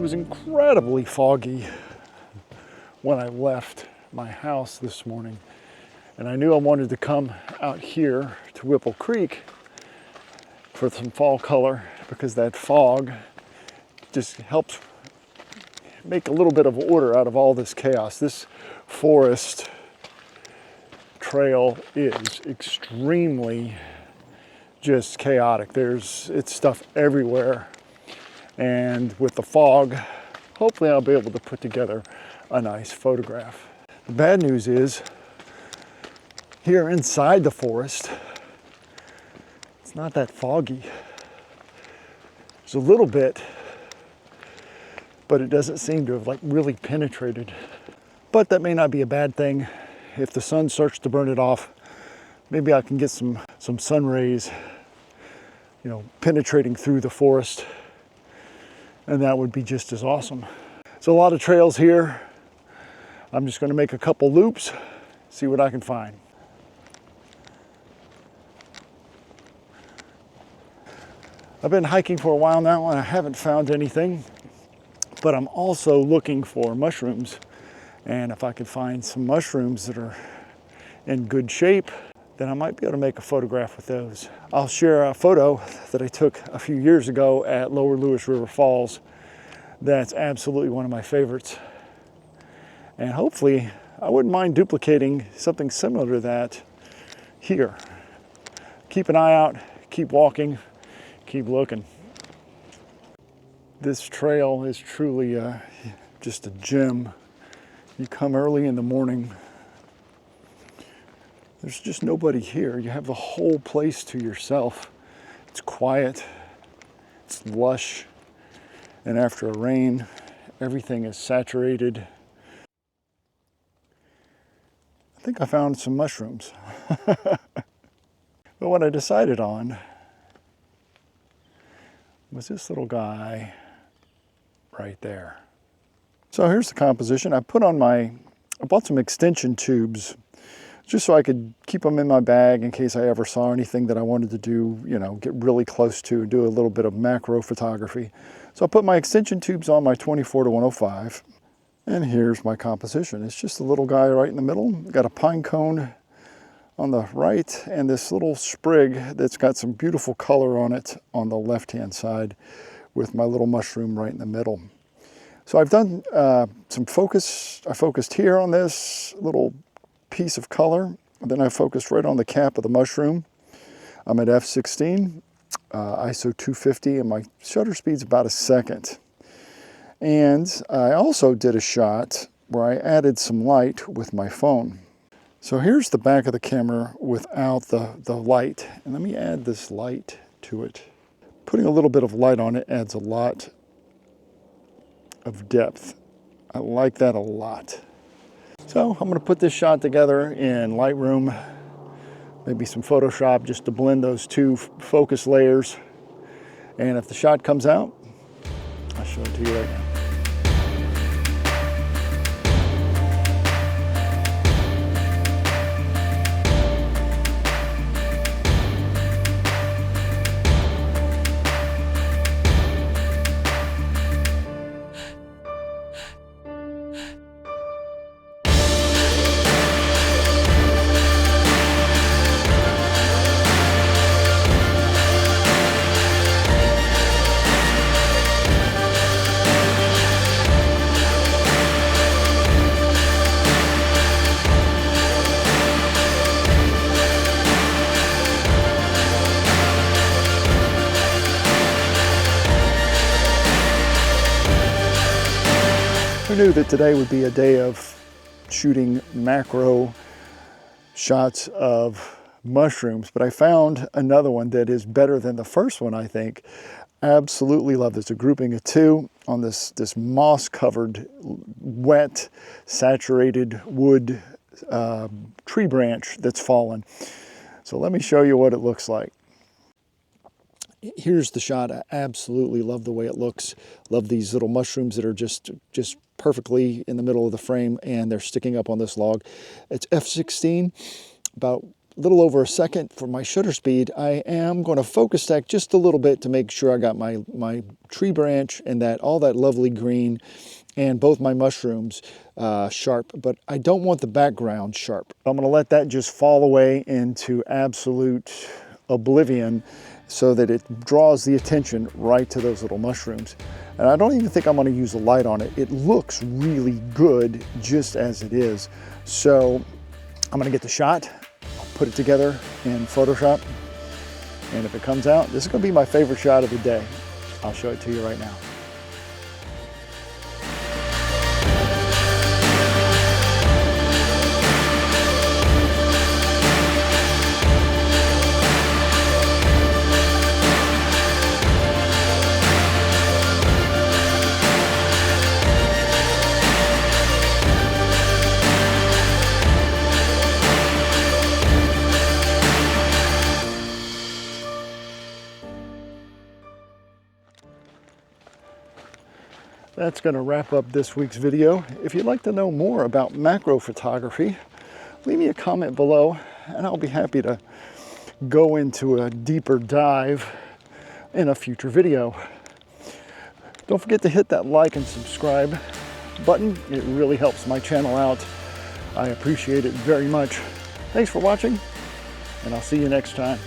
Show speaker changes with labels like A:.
A: was incredibly foggy when I left my house this morning, and I knew I wanted to come out here to Whipple Creek for some fall color because that fog just helps make a little bit of order out of all this chaos. This forest trail is extremely just chaotic. It's stuff everywhere, and with the fog, hopefully I'll be able to put together a nice photograph. The bad news is, here inside the forest, it's not that foggy. There's a little bit, but it doesn't seem to have really penetrated. But that may not be a bad thing. If the sun starts to burn it off, maybe I can get some sun rays, penetrating through the forest, and that would be just as awesome. So a lot of trails here. I'm just going to make a couple loops, see what I can find. I've been hiking for a while now and I haven't found anything, but I'm also looking for mushrooms. And if I could find some mushrooms that are in good shape, then I might be able to make a photograph with those. I'll share a photo that I took a few years ago at Lower Lewis River Falls. That's absolutely one of my favorites. And hopefully I wouldn't mind duplicating something similar to that here. Keep an eye out, keep walking, keep looking. This trail is truly just a gem. You come early in the morning, there's just nobody here. You have the whole place to yourself. It's quiet, it's lush, and after a rain, everything is saturated. I think I found some mushrooms. But what I decided on was this little guy right there. So here's the composition. I bought some extension tubes just so I could keep them in my bag in case I ever saw anything that I wanted to do, get really close to, do a little bit of macro photography. So I put my extension tubes on my 24-105, and here's my composition. It's just a little guy right in the middle. Got a pine cone on the right and this little sprig that's got some beautiful color on it on the left-hand side with my little mushroom right in the middle. So I've done some focus. I focused here on this little piece of color, and then I focused right on the cap of the mushroom. I'm at f/16, ISO 250, and my shutter speed's about a second. And I also did a shot where I added some light with my phone. So here's the back of the camera without the light. And let me add this light to it. Putting a little bit of light on it adds a lot of depth. I like that a lot. So I'm going to put this shot together in Lightroom, maybe some Photoshop just to blend those two focus layers. And if the shot comes out, I'll show it to you right now. Who knew that today would be a day of shooting macro shots of mushrooms, but I found another one that is better than the first one, I think. Absolutely love this. A grouping of two on this moss-covered, wet, saturated wood tree branch that's fallen. So let me show you what it looks like. Here's the shot. I absolutely love the way it looks. Love these little mushrooms that are just perfectly in the middle of the frame, and they're sticking up on this log. It's f/16, about little over a second for my shutter speed, I am going to focus stack just a little bit to make sure I got my tree branch and all that lovely green and both my mushrooms sharp, but I don't want the background sharp. I'm going to let that just fall away into absolute oblivion so that it draws the attention right to those little mushrooms. And I don't even think I'm going to use a light on it. It looks really good just as it is. So I'm going to get the shot, I'll put it together in Photoshop, and if it comes out, this is going to be my favorite shot of the day. I'll show it to you right now. That's going to wrap up this week's video. If you'd like to know more about macro photography, leave me a comment below and I'll be happy to go into a deeper dive in a future video. Don't forget to hit that like and subscribe button. It really helps my channel out. I appreciate it very much. Thanks for watching, and I'll see you next time.